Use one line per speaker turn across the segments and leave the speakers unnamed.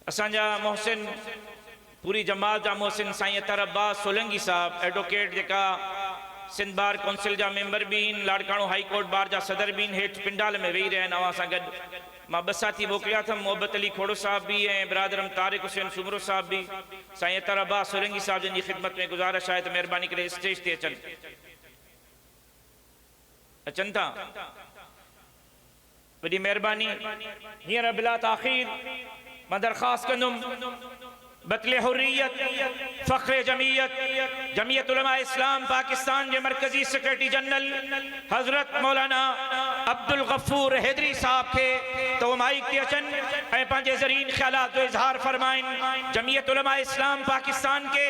असांजा मोहसिन पूरी जमात जा मोहसिन साईं अतर अब्बास सोलंगी साहब एडवोकेट जेका सिंध बार काउंसिल जा मेंबर भी इन लाड़काणो हाई कोर्ट बार जा सदर भी हेठ पिंडाल में वेही रहिया अवां सां गॾु मां ॿ साथी मोकिलिया अथमि मोहब्बत अली खोड़ो साहब भी ऐं बिरादरम तारिक हुसैन सुमरो साहब भी साईं अतर अब्बास सोलंगी साहब जिन जी ख़िदमत में गुज़ारिश आहे त महिरबानी करे स्टेज ते अचनि था। वॾी महिरबानी हींअर बिला ताख़ीर मां दरख़्वास्त कंदुमि बतले हुर्रियत फ़ख्रे जमीयत उलमा इस्लाम पाकिस्तान के मरकजी सेक्रेटरी जनरल हजरत मौलाना अब्दुल गफूर हैदरी साहब के तो माइक ते अचन ऐं पंहिंजे ज़रीन ख़्यालात जो इज़हार फरमाइन। जमीयत उलमा इस्लाम पाकिस्तान के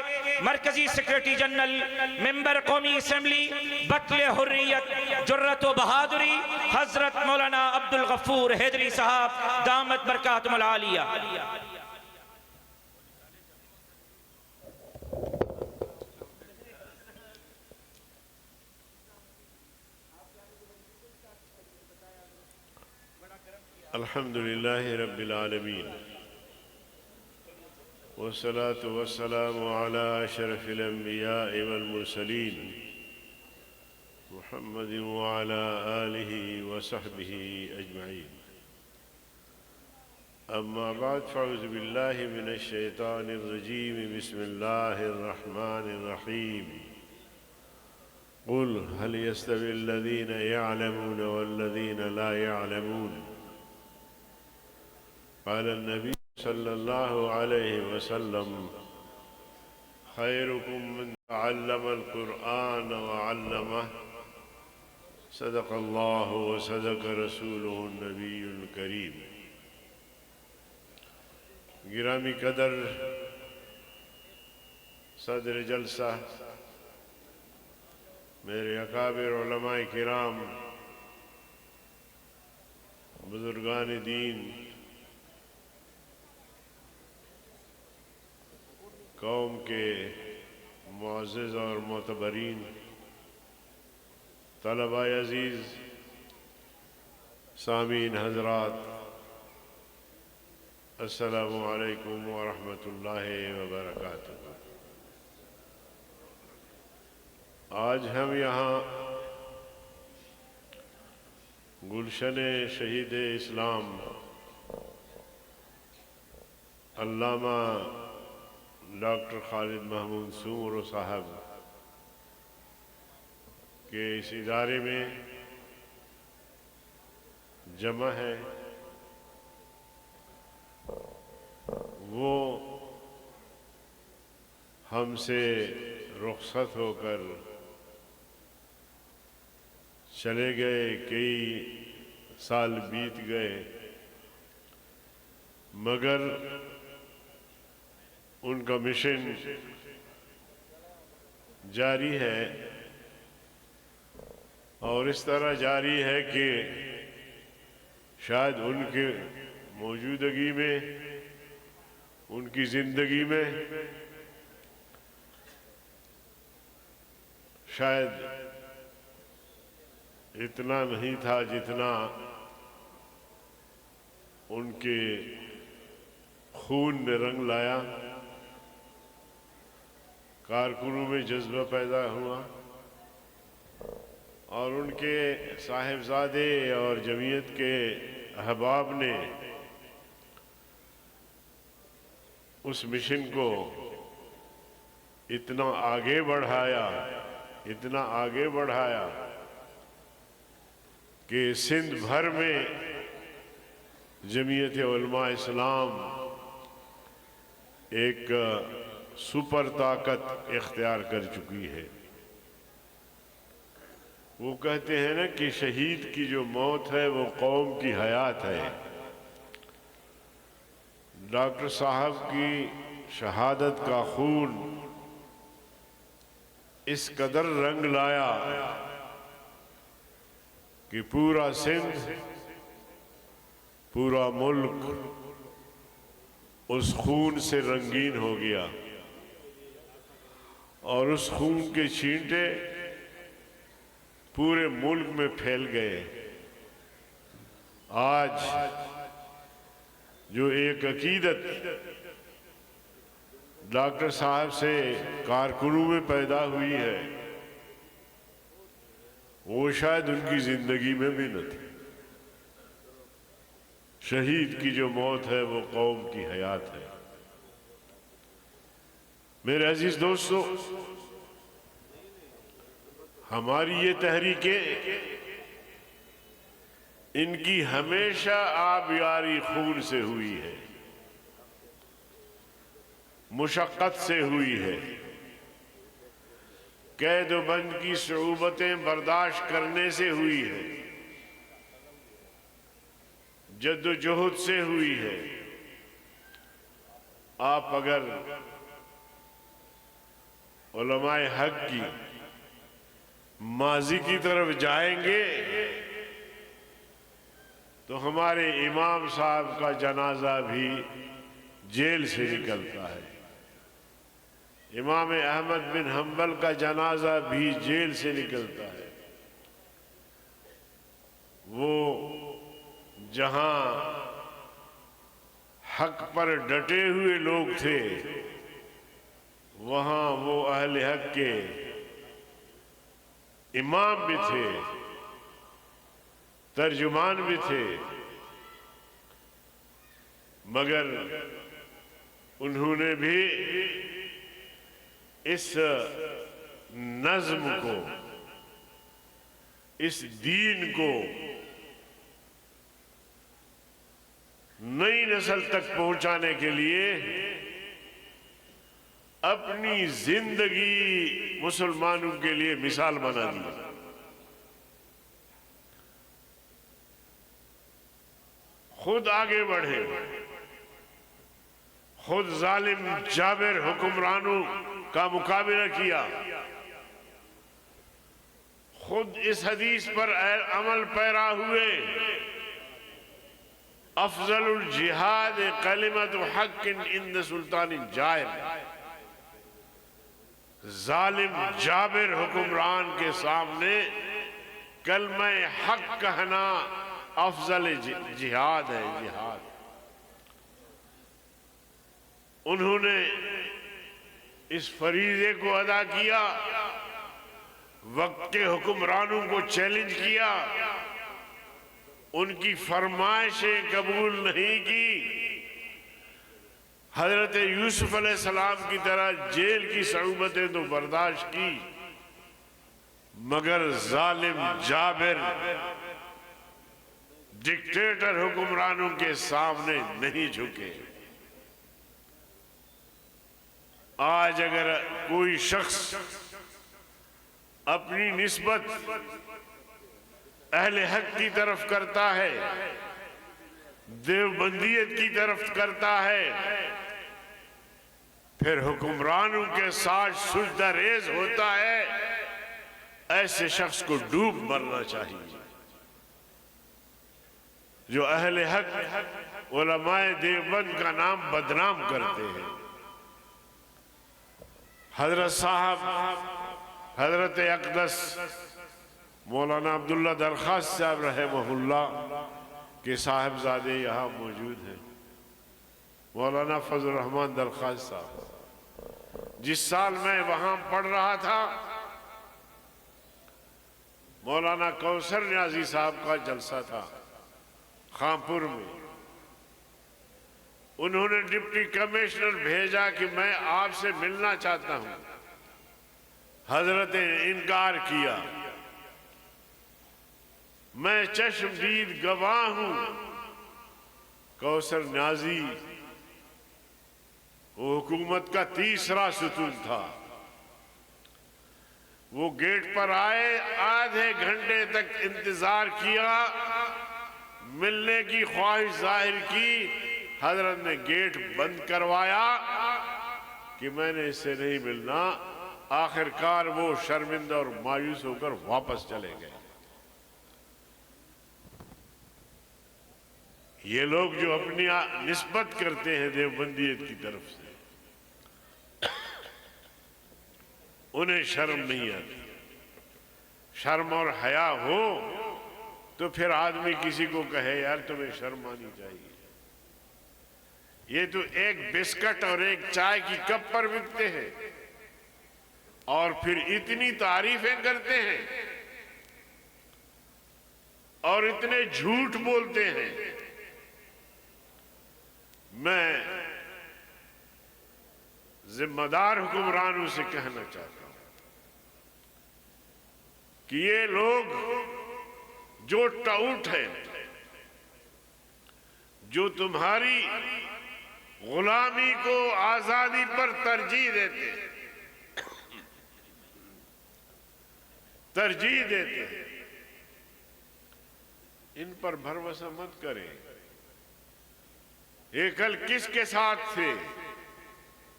मरकजी सेक्रेटरी जनरल मेंबर कौमी असम्बली बतले हुर्रियत जुर्रत व बहादुरी हजरत मौलाना अब्दुल गफूर हैदरी साहब दामत बरकातुहुल आलिया।
अल्हम्दुलिल्लाहि रब्बिल आलमीन वस्सलातु वस्सलामु अला अशरफिल अंबिया'i वल मुरसलीन मुहम्मदिन व अला आलिहि व सहबिहि अजमईन। अम्मा बाद फ़अऊज़ु बिल्लाहि मिनश शैतानिर रजीम बिस्मिल्लाहिर रहमानिर रहीम। क़ुल हल यस्तविल लज़ीना यअलमून वल्लज़ीना ला यअलमून। क़ाल नबी सल्लल्लाहु अलैहि वसल्लम खैरुकुम मन तअल्लमल क़ुरआन व अल्लमह सदक़ल्लाहु व सदक़ रसूलुहुन नबियुल करीम। गिरामी कदर सदर जलसा मेरे अकाबिर उलमाए किराम बुजुर्गान दीन कौम के मुअज़्ज़िज़ और मोतबरीन तलबा अज़ीज़ सामीन हज़रात अस्सलामु अलैकुम व रहमतुल्लाहि व बरकातुहू। आज हम यहाँ गुलशन शहीद इस्लाम अल्लामा डॉक्टर खालिद महमूद सुमरो साहब के इस इदारे में जमा है। वो हमसे रुखसत होकर चले गए, कई साल बीत गए, मगर उनका मिशन जारी है और इस तरह जारी है कि शायद उनके मौजूदगी में, उनकी ज़िंदगी में शायद इतना नहीं था जितना उनके खून ने रंग लाया, कारकुनों में जज्बा पैदा हुआ और उनके साहिबजादे और जमीयत के अहबाब ने उस मिशन को इतना आगे बढ़ाया कि सिंध भर में जमीयत उलमा इस्लाम एक सुपर ताकत इख्तियार कर चुकी है। वो कहते हैं ना कि शहीद की जो मौत है वो कौम की हयात है। डॉक्टर साहब की शहादत का खून इस कदर रंग लाया कि पूरा सिंध, पूरा मुल्क उस खून से रंगीन हो गया और उस खून के छींटे पूरे मुल्क में फैल गए। आज जो एक अकीदत डॉक्टर साहब से कारकुनों में पैदा हुई है, वो शायद उनकी जिंदगी में भी न थी। शहीद की जो मौत है वो कौम की हयात है। मेरे अजीज दोस्तों, हमारी ये तहरीकें इनकी हमेशा आबियारी खून से हुई है, मुशक्कत से हुई है, कैद व बंद की सऊबतें बर्दाश्त करने से हुई है, जद्दोजहद से हुई है। आप अगर उलमाए हक की माजी की तरफ जाएंगे तो हमारे इमाम साहब का जनाजा भी जेल से निकलता है, इमाम अहमद बिन हम्बल का जनाजा भी जेल से निकलता है। वो जहां हक पर डटे हुए लोग थे, वहां वो अहले हक के इमाम भी थे, तर्जुमान भी थे, मगर उन्होंने भी इस नज्म को, इस दीन को नई नस्ल तक पहुंचाने के लिए अपनी जिंदगी मुसलमानों के लिए मिसाल बना दी। खुद आगे बढ़े, खुद जालिम जाबिर हुक्मरानों का मुकाबला किया, खुद इस हदीस पर अमल पैरा हुए, अफजलुल जिहाद कलिमत हक इंद सुल्तान जाहिर। जालिम जाबिर हुक्मरान के सामने कलमा हक कहना अफजल जिहाद है, जिहाद। उन्होंने इस फरीजे को अदा किया, वक्त के हुक्मरानों को चैलेंज किया, उनकी फरमाइशें कबूल नहीं की, हजरत यूसुफ अलैहिस्सलाम की तरह जेल की सऊबतें तो बर्दाश्त की, मगर जालिम जाबिर डिक्टेटर हुक्मरानों के सामने नहीं झुके। आज अगर कोई शख्स अपनी निस्बत अहले हक की तरफ करता है, देवबंदियत की तरफ करता है, फिर हुक्मरानों के साथ सुजदा रेज होता है, ऐसे शख्स को डूब मरना चाहिए। जो अहले हक उलमाए देवबंद का नाम बदनाम करते हैं। हजरत साहब हजरत अक़दस मौलाना अब्दुल्ला दरखास्त साहब रहमहुल्लाह के साहिबजादे यहाँ मौजूद हैं। मौलाना फजल रहमान दरखास्त साहब, जिस साल मैं वहाँ पढ़ रहा था, मौलाना कौसर न्याजी साहब का जलसा था खानपुर में। उन्होंने डिप्टी कमिश्नर भेजा कि मैं आपसे मिलना चाहता हूं। हजरत ने इनकार किया। मैं चश्मदीद गवाह हूं, कौसर न्याजी वो हुकूमत का तीसरा सुतून था। वो गेट पर आए, आधे घंटे तक इंतजार किया, मिलने की ख्वाहिश जाहिर की। हजरत ने गेट बंद करवाया कि मैंने इससे नहीं मिलना। आखिरकार वो शर्मिंदा और मायूस होकर वापस चले गए। ये लोग जो अपनी निस्बत करते हैं देवबंदियत की तरफ से, उन्हें शर्म नहीं आती। शर्म और हया हो तो फिर आदमी किसी को कहे यार तुम्हें शर्म आनी चाहिए। ये तो एक बिस्किट और एक चाय की कप पर बिकते हैं और फिर इतनी तारीफें करते हैं और इतने झूठ बोलते हैं। मैं जिम्मेदार हुक्मरानों से कहना चाहता हूं कि ये लोग जो टाउट है, जो तुम्हारी गुलामी को आजादी पर तरजीह देते हैं, इन पर भरोसा मत करें। ये कल किसके साथ थे?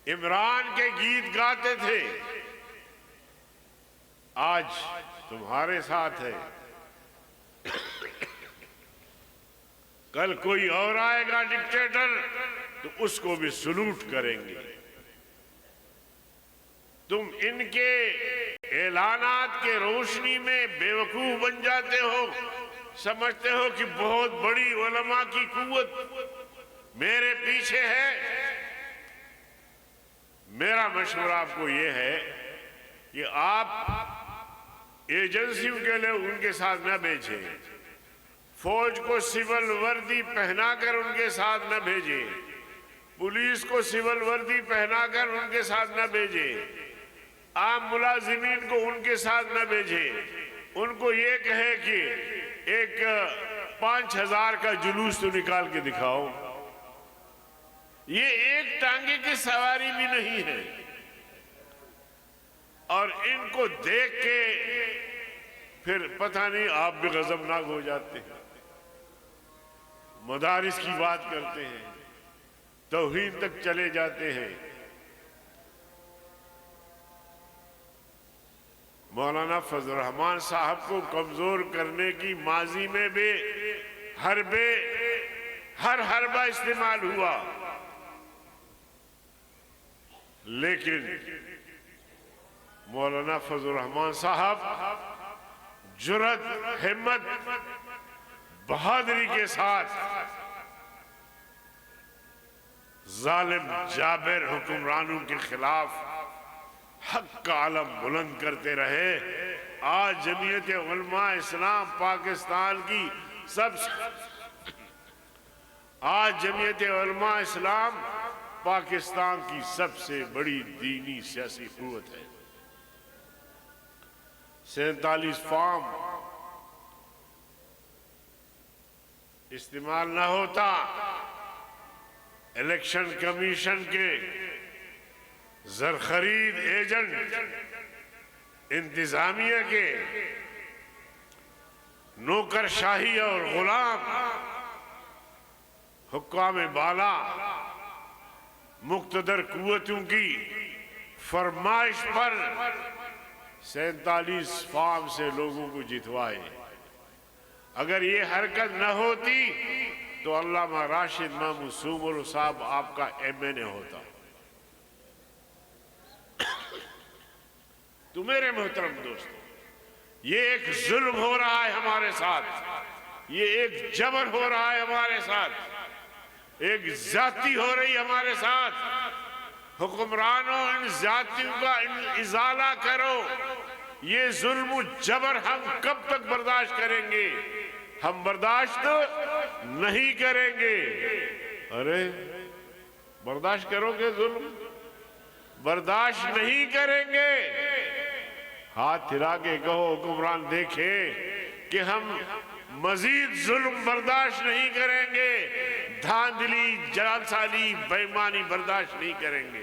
इमरान के गीत गाते थे, आज तुम्हारे साथ है। कल कोई और आएगा डिक्टेटर तो उसको भी सलूट करेंगे। तुम इनके ऐलानात के रोशनी में बेवकूफ बन जाते हो, समझते हो कि बहुत बड़ी उलमा की कुव्वत मेरे पीछे है। मेरा मशवरा आपको यह है कि आप एजेंसियों के लिए उनके साथ न भेजें, फौज को सिविल वर्दी पहनाकर उनके साथ न भेजें, पुलिस को सिविल वर्दी पहनाकर उनके साथ न भेजें, आम मुलाजिमीन को उनके साथ न भेजें। उनको ये कहे कि एक 5,000 का जुलूस तो निकाल के दिखाओ। ये एक टांगे की सवारी भी नहीं है। और इनको देख के फिर पता नहीं आप भी गजबनाक हो जाते हैं, मदारिस की बात करते हैं, तौहीन तक चले जाते हैं। मौलाना फजल रहमान साहब को कमजोर करने की माजी में भी हर हरबा इस्तेमाल हुआ, लेकिन मौलाना फजल रहमान साहब जुर्रत, हिम्मत, बहादुरी के साथ जालिम जाबिर हुक्मरानों के खिलाफ हक का आलम बुलंद करते रहे। आज जमीयत उलमा इस्लाम पाकिस्तान की सबसे बड़ी दीनी सियासी कुव्वत है। 47 फॉर्म इस्तेमाल न होता, इलेक्शन कमीशन के जरखरीद एजेंट, इंतजामिया के नौकरशाही और गुलाम, हुक्काम बाला, मुक्तदर कुव्वतों की फरमाइश पर 47 फॉर्म से लोगों को जितवाए। अगर ये हरकत न होती तो अल्लामा राशिद महमूद सूमर साहब आपका MNA होता। तो मेरे मोहतरम दोस्तों, ये एक जुल्म हो रहा है हमारे साथ, ये एक जबर हो रहा है हमारे साथ, एक जाति हो रही हमारे साथ। हुक्मरानों, इन जातियों का इजाला करो। ये जुल्म जबर हम कब तक बर्दाश्त करेंगे? हम बर्दाश्त नहीं करेंगे। अरे बर्दाश्त करोगे जुल्म? बर्दाश्त नहीं करेंगे। हाथ हिला के कहो हुक्मरान देखे कि हम मजीद जुल्म बर्दाश्त नहीं करेंगे, धांधली, जालसाजी, बेईमानी बर्दाश्त नहीं करेंगे।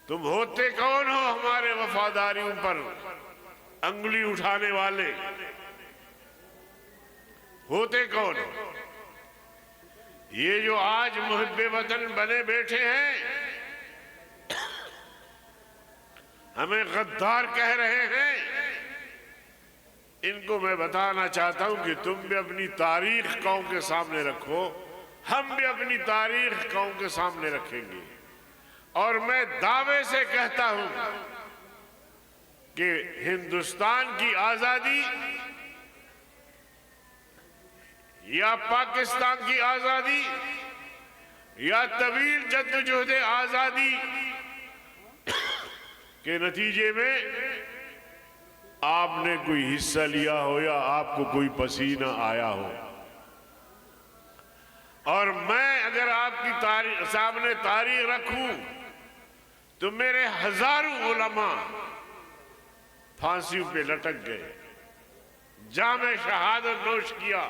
तुम होते कौन हो हमारे वफादारियों पर अंगुली उठाने वाले? होते कौन हो? ये जो आज मुहिब्बे वतन बने बैठे हैं, हमें गद्दार कह रहे हैं, इनको मैं बताना चाहता हूं कि तुम भी अपनी तारीख कौम के सामने रखो, हम भी अपनी तारीख कौम के सामने रखेंगे। और मैं दावे से कहता हूं कि हिंदुस्तान की आजादी या पाकिस्तान की आजादी या तवील जद्दोजहद आजादी के नतीजे में आपने कोई हिस्सा लिया हो या आपको कोई पसीना आया हो। और मैं अगर आपकी सामने तारीख रखूं तो मेरे हजारों उलमा फांसियों पे लटक गए, जामे शहादत नोश किया,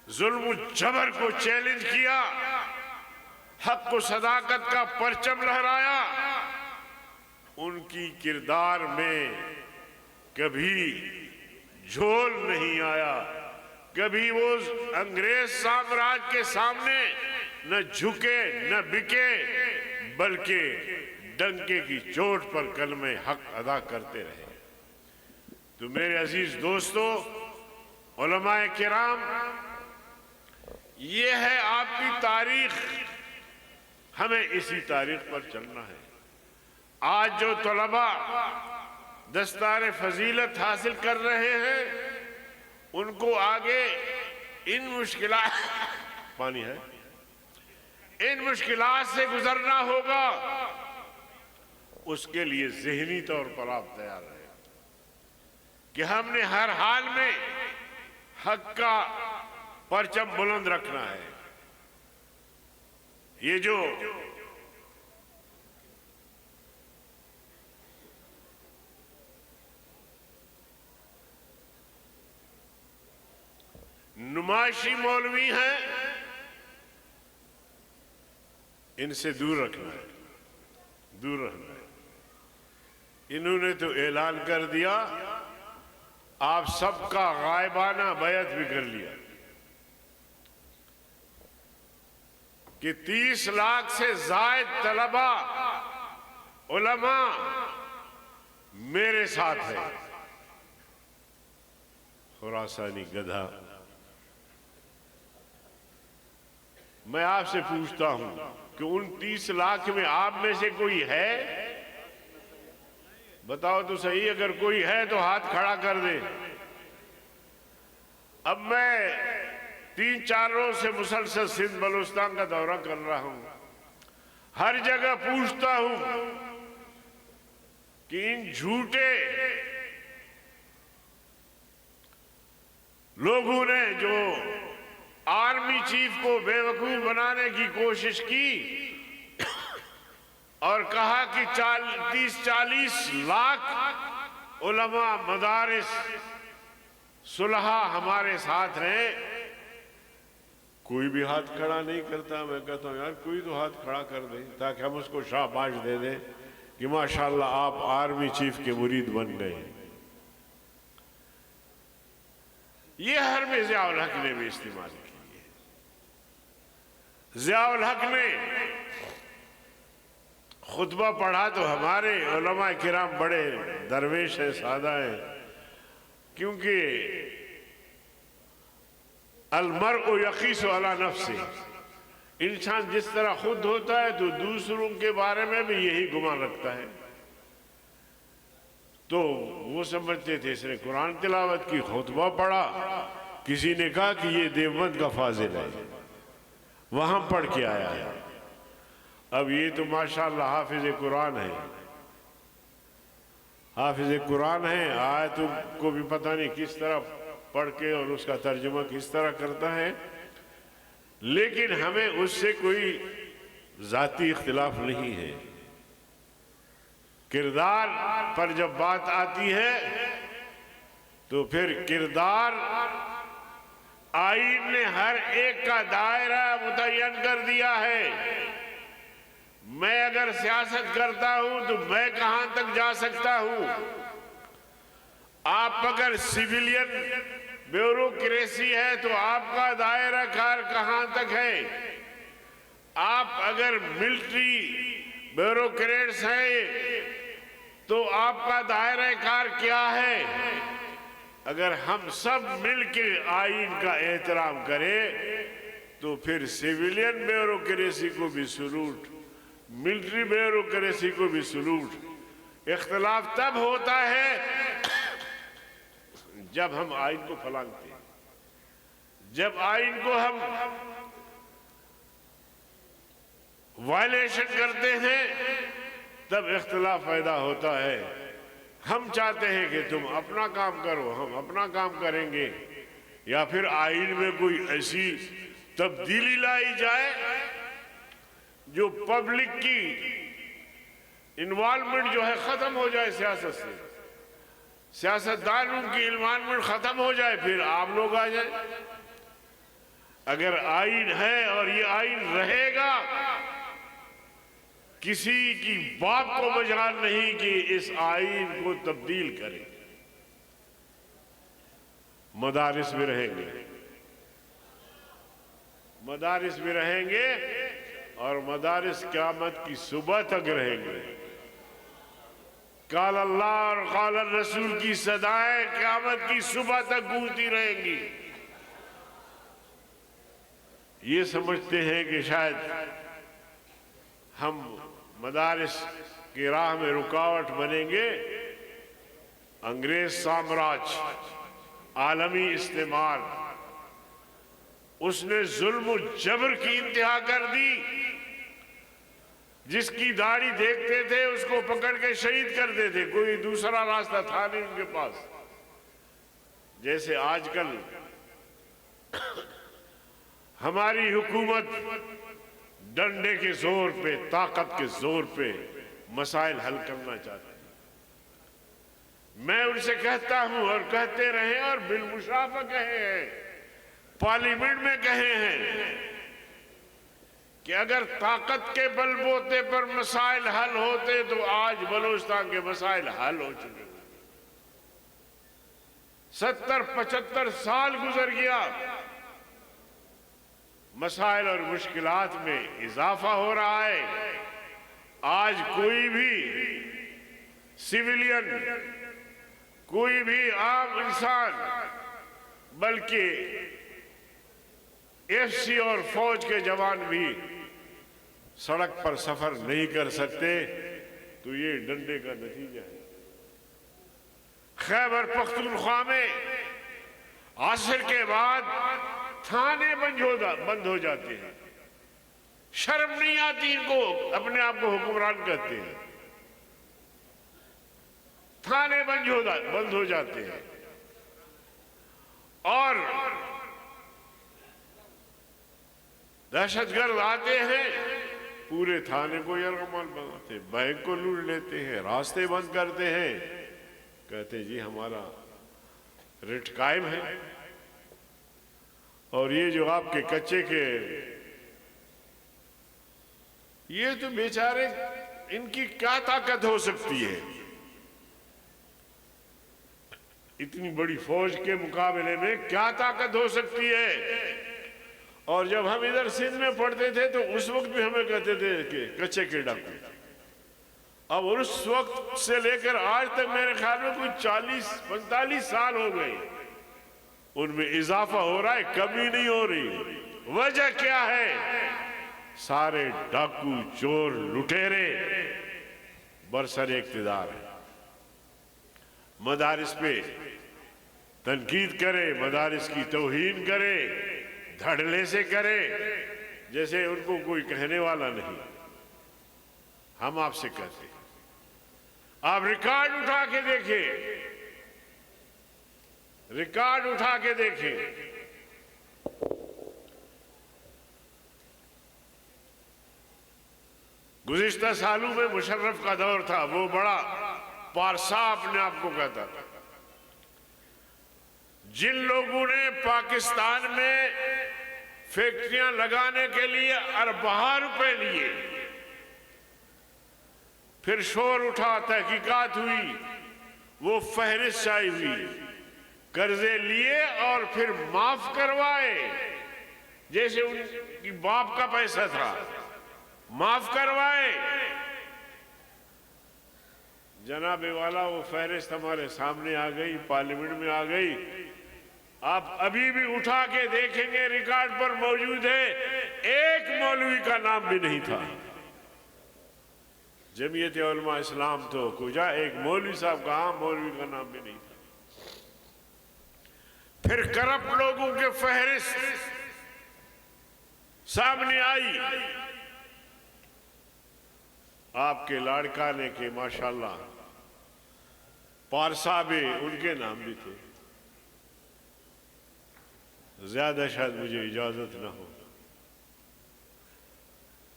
जुल्म जबर को चैलेंज किया, हक को सदाकत का परचम लहराया। उनकी किरदार में कभी झोल नहीं आया, कभी वो अंग्रेज साम्राज्य के सामने न झुके न बिके, बल्कि डंके की चोट पर कलमे हक अदा करते रहे। तो मेरे अजीज दोस्तों, उलमाए किराम, ये है आपकी तारीख, हमें इसी तारीख पर चलना है। आज जो तलबा दस्तार फजीलत हासिल कर रहे हैं, उनको आगे इन मुश्किलात पानी है, इन मुश्किलात से गुजरना होगा। उसके लिए ज़हनी तौर पर आप तैयार रहे कि हमने हर हाल में हक का परचम बुलंद रखना है। ये जो नुमाइशी मौलवी हैं, इनसे दूर रखना है, दूर रहना है। इन्होंने तो ऐलान कर दिया, आप सबका गायबाना बैत भी कर लिया कि 30 लाख से जायद तलबा उलमा मेरे साथ है। खुरासानी गधा, मैं आपसे पूछता हूं कि उन 30 लाख में आप में से कोई है? बताओ तो सही, अगर कोई है तो हाथ खड़ा कर दे। अब मैं 3-4 रोज से मुसलसल सिंध बलूचिस्तान का दौरा कर रहा हूं, हर जगह पूछता हूं कि इन झूठे लोगों ने जो आर्मी चीफ को बेवकूफ बनाने की कोशिश की और कहा कि 30-40 लाख उलमा मदारिस सुलहा हमारे साथ हैं, कोई भी हाथ खड़ा नहीं करता। मैं कहता हूं यार कोई तो हाथ खड़ा कर दे ताकि हम उसको शाबाश दे दें कि माशाल्लाह आप आर्मी चीफ के मुरीद बन गए। ये हर में ज़ियाउल हक ने भी इस्तेमाल की है। ज़ियाउल हक ने खुतबा पढ़ा तो हमारे उलमा किराम बड़े दरवेश हैं, सादा हैं, क्योंकि अलमरउ यकीसु अला नफ्सी, इंसान जिस तरह खुद होता है तो दूसरों के बारे में भी यही गुमान रखता है। तो वो समझते थे इसने कुरान तिलावत की, खुतबा पढ़ा, किसी ने कहा कि ये देवबंद का फाजिल है, वहां पढ़ के आया है। अब ये तो माशाअल्लाह हाफिज कुरान है, हाफिज कुरान है, आयतों को भी पता नहीं किस तरह पढ़ के और उसका तर्जुमा किस तरह करता है। लेकिन हमें उससे कोई जाती इख्तिलाफ नहीं है। किरदार पर जब बात आती है तो फिर किरदार आईन ने हर एक का दायरा मुतय्यन कर दिया है। मैं अगर सियासत करता हूं तो मैं कहां तक जा सकता हूं, आप अगर सिविलियन ब्यूरोक्रेसी है तो आपका दायरा कार कहां तक है, आप अगर मिलिट्री ब्यूरोक्रेट्स हैं तो आपका दायरा कार क्या है। अगर हम सब मिलकर आईन का एहतराम करें तो फिर सिविलियन ब्यूरोक्रेसी को भी सलूट, मिलिट्री ब्यूरोक्रेसी को भी सलूट। इख्तिलाफ तब होता है जब हम आईन को फलांगते हैं। जब आइन को हम वायलेशन करते हैं तब इख्तिलाफ पैदा होता है। हम चाहते हैं कि तुम अपना काम करो, हम अपना काम करेंगे, या फिर आइन में कोई ऐसी तब्दीली लाई जाए जो पब्लिक की इन्वॉल्वमेंट जो है खत्म हो जाए सियासत से, सियासतदानों की इन्वॉल्वमेंट खत्म हो जाए, फिर आप लोग आ जाए। अगर आइन है और ये आइन रहेगा, किसी की बात को मजाल नहीं कि इस आइन को तब्दील करे। मदारिस भी रहेंगे, मदारिस भी रहेंगे और मदारिस क़यामत की सुबह तक रहेंगे। काल अल्लाह और काल रसूल की सदाएं क़यामत की सुबह तक गूंजती रहेंगी। ये समझते हैं कि शायद हम मदारिस की राह में रुकावट बनेंगे। अंग्रेज साम्राज्य, आलमी इस्तेमाल, उसने जुल्म जबर की इंतहा कर दी। जिसकी दाढ़ी देखते थे उसको पकड़ के शहीद कर देते, कोई दूसरा रास्ता था नहीं उनके पास। जैसे आजकल हमारी हुकूमत डंडे के जोर पे, ताकत के जोर पे मसाइल हल करना चाहते हैं। मैं उनसे कहता हूं और कहते रहे और बिलमुशाफा कहे हैं, पार्लियामेंट में कहे हैं कि अगर ताकत के बलबूते पर मसाइल हल होते तो आज बलूचिस्तान के मसाइल हल हो चुके। 70-75 साल गुजर गया, मसाइल और मुश्किलात में इजाफा हो रहा है। आज कोई भी सिविलियन, कोई भी आम इंसान, बल्कि एफसी और फौज के जवान भी सड़क पर सफर नहीं कर सकते। तो ये डंडे का नतीजा है। खैबर पख्तूनख्वा में असर के बाद थाने बंद हो जाते हैं। शर्म नहीं आती इनको, अपने आप को हुक्मरान कहते हैं। थाने बंद हो जाते हैं और दहशतगर्द आते हैं, पूरे थाने को यरगमाल बनाते, बैंक को लूट लेते हैं, रास्ते बंद करते हैं, कहते जी हमारा रिट कायम है। और ये जो आपके कच्चे के, ये तो बेचारे, इनकी क्या ताकत हो सकती है इतनी बड़ी फौज के मुकाबले में, क्या ताकत हो सकती है। और जब हम इधर सिंध में पढ़ते थे तो उस वक्त भी हमें कहते थे कि कच्चे के डाकू। अब उस वक्त से लेकर आज तक मेरे ख्याल में कोई 40-45 साल हो गए, उनमें इजाफा हो रहा है, कमी नहीं हो रही। वजह क्या है? सारे डाकू, चोर, लुटेरे बरसर इक़्तिदार है। मदारिस पे तनकीद करे, मदारिस की तौहीन करे, धड़ल्ले से करे, जैसे उनको कोई कहने वाला नहीं। हम आपसे कहते हैं, आप रिकॉर्ड उठा के देखें, रिकॉर्ड उठा के देखें। गुज़िश्ता सालों में मुशर्रफ का दौर था, वो बड़ा पारसा अपने आप को कहता था। जिन लोगों ने पाकिस्तान में फैक्ट्रियां लगाने के लिए अरबा रुपए लिए, फिर शोर उठा, तहकीकात हुई, वो फहरिस्त शाई हुई, कर्जे लिए और फिर माफ करवाए, जैसे उनकी बाप का पैसा था, माफ करवाए। जनाबे वाला वो फहरिस्त हमारे सामने आ गई, पार्लियामेंट में आ गई। आप अभी भी उठा के देखेंगे, रिकॉर्ड पर मौजूद है, एक मौलवी का नाम भी नहीं था। जमीयत उलमा इस्लाम तो कुछ, एक मौलवी साहब का, मौलवी का नाम भी नहीं था। फिर करप्ट लोगों के फहरिस्त सामने आई। आपके लाड़काने के माशाल्लाह पारसा भी उनके नाम भी थे। ज्यादा शायद मुझे इजाजत ना हो।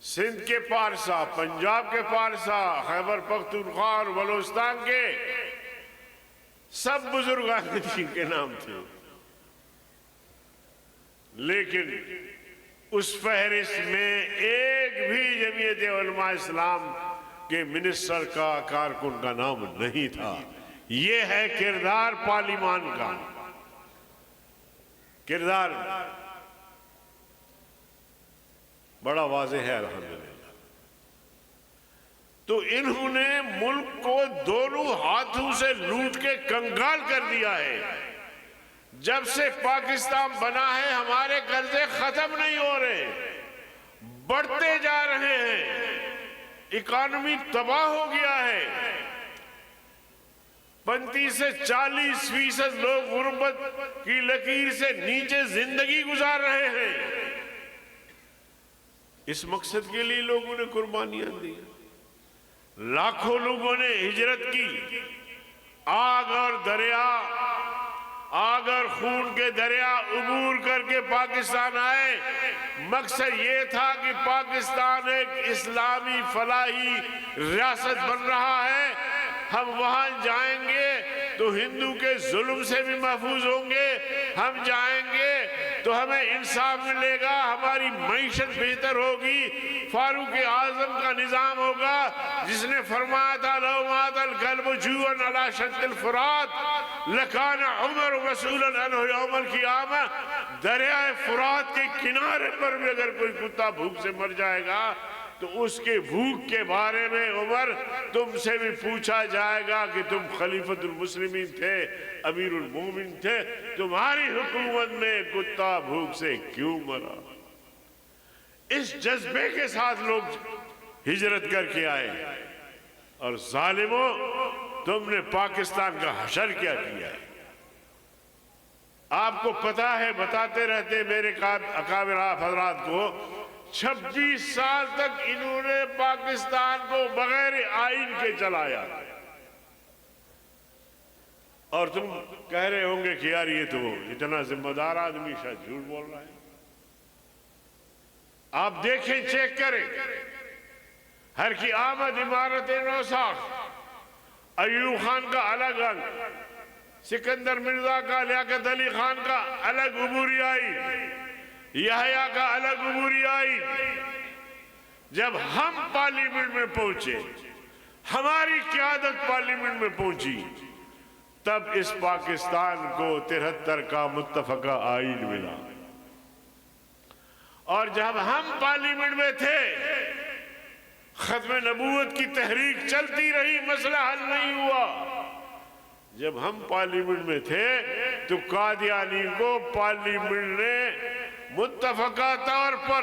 सिंध के पारसा, पंजाब के पारसा, खैबर पख्तूनख्वा और बलोचिस्तान के सब बुजुर्गान के नाम थे। लेकिन उस फहरिस्त में एक भी जमीयत उलमा इस्लाम के मिनिस्टर का, कारकुन का नाम नहीं था। ये है किरदार पार्लिमान का। किरदार बड़ा वाज़ेह है अल्हम्दुलिल्लाह। तो इन्होंने मुल्क को दोनों हाथों से लूट के कंगाल कर दिया है। जब से पाकिस्तान बना है हमारे कर्जे खत्म नहीं हो रहे, बढ़ते जा रहे हैं। इकॉनमी तबाह हो गया है। 35 से 40% लोग गुर्बत की लकीर से नीचे जिंदगी गुजार रहे हैं। इस मकसद के लिए लोगों ने कुर्बानियां दी। लाखों लोगों ने हिजरत की। आग और खून के दरिया उबूर करके पाकिस्तान आए। मकसद ये था कि पाकिस्तान एक इस्लामी फलाही रियासत बन रहा है। हम वहां जाएंगे तो हिंदू के जुल्म से भी महफूज होंगे। हम जाएंगे तो हमें इंसाफ मिलेगा, हमारी मईशत बेहतर होगी। फारूक आजम का निजाम होगा जिसने फरमाया था लौमातल कल्ब जुअन अला शत्तिल फुरात लकान उमर मसूलन अनहु यौमल क़ियामा। दरियाए फुरात के किनारे पर भी अगर कोई कुत्ता भूख से मर जाएगा तो उसके भूख के बारे में उमर तुमसे भी पूछा जाएगा कि तुम खलीफतुल मुस्लिमीन थे, अमीरुल मोमिन थे, तुम्हारी हुकूमत में कुत्ता भूख से क्यों मरा। इस जज्बे के साथ लोग हिजरत करके आए। और जालिमों, तुमने पाकिस्तान का हशर क्या किया है। आपको पता है, बताते रहते मेरे अकाबिर हज़रात को, 26 साल तक इन्होंने पाकिस्तान को बगैर आइन के चलाया। और तुम कह रहे होंगे कि यार ये तो इतना जिम्मेदार आदमी शायद झूठ बोल रहा है। आप देखें, चेक करें, हर की आमद इमारत नौसाख, अयूब खान का अलग अंग, सिकंदर मिर्जा का, लियाकत अली खान का अलग उबूरी आई, यहया का अलग उबूरी आई। जब हम पार्लियामेंट में पहुंचे, हमारी क़यादत पार्लियामेंट में पहुंची, तब इस पाकिस्तान को 73 का मुत्तफ़क़ा आईन मिला। और जब हम पार्लियामेंट में थे, खत्म नबूवत की तहरीक चलती रही, मसला हल नहीं हुआ। जब हम पार्लियामेंट में थे तो कादियानी को पार्लियामेंट ने मुत्तफ़क़ा तौर पर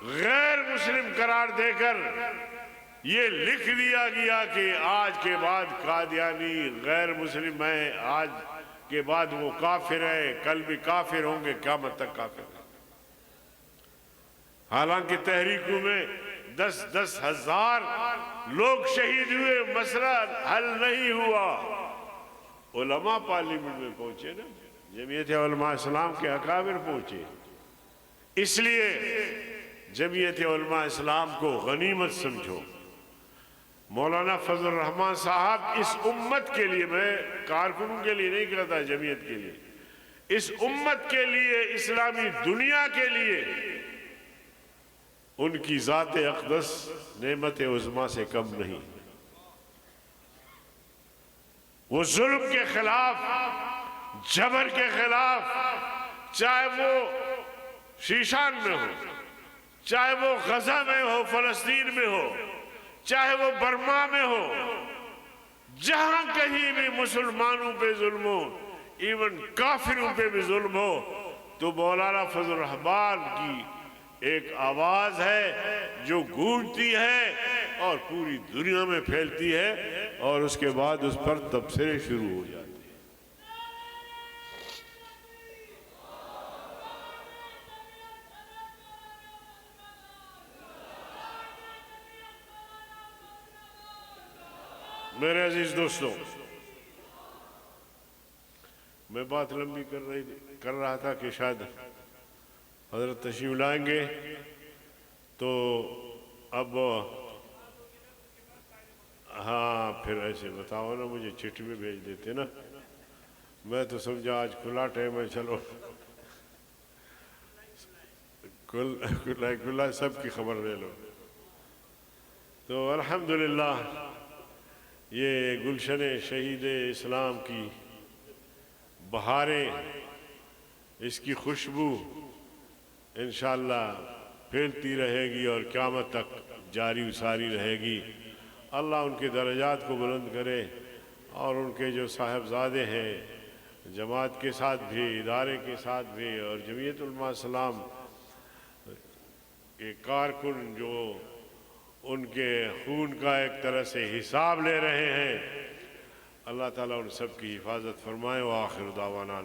गैर मुस्लिम करार देकर ये लिख दिया गया कि आज के बाद कादियानी गैर मुस्लिम है, आज के बाद वो काफिर है, कल भी काफिर होंगे, क़यामत तक काफिर है। हालांकि तहरीकों में 10-10 हजार लोग शहीद हुए, मसला हल नहीं हुआ। उलमा पार्लियामेंट में पहुंचे ना, जमीयत उलमा इस्लाम के अकाबिर पहुंचे। इसलिए जमीयत उलमा इस्लाम को गनीमत समझो। मौलाना फजल रहमान साहब इस उम्मत के लिए, मैं कारकुनों के लिए नहीं कहता, जमीयत के लिए, इस उम्मत के लिए, इस्लामी दुनिया के लिए उनकी ज़ात अक़दस नेमत उज़्मा से कम नहीं। वो जुल्म के खिलाफ, जबर के खिलाफ, चाहे वो शीशान में हो, चाहे वो गजा में हो, फलस्तीन में हो, चाहे वो बर्मा में हो, जहां कहीं भी मुसलमानों पे जुल्म हो, इवन काफिरों पे भी जुल्म हो, तो मौलाना फजल रहमान की एक आवाज है जो गूंजती है और पूरी दुनिया में फैलती है, और उसके बाद उस पर तबसरे शुरू हो जाते हैं। मेरे अजीज दोस्तों, मैं बात लंबी कर रहा था कि शायद हजरत तशरीफ लाएंगे, तो अब हाँ फिर ऐसे बताओ ना, मुझे चिट्ठी में भेज देते ना। मैं तो समझा आज खुला टाइम है, चलो खुला सबकी खबर ले लो। तो अल्हम्दुलिल्लाह ये गुलशन शहीद इस्लाम की बहारें, इसकी खुशबू इंशाअल्लाह फैलती रहेगी और क़यामत तक जारी सारी रहेगी। अल्लाह उनके दर्जात को बुलंद करे और उनके जो साहबजादे हैं, जमात के साथ भी, इदारे के साथ भी, और जमीयत उलमा इस्लाम के कारकुन जो उनके खून का एक तरह से हिसाब ले रहे हैं, अल्लाह ताला उन सब की हिफाजत फरमाए। व आखिर दावाना।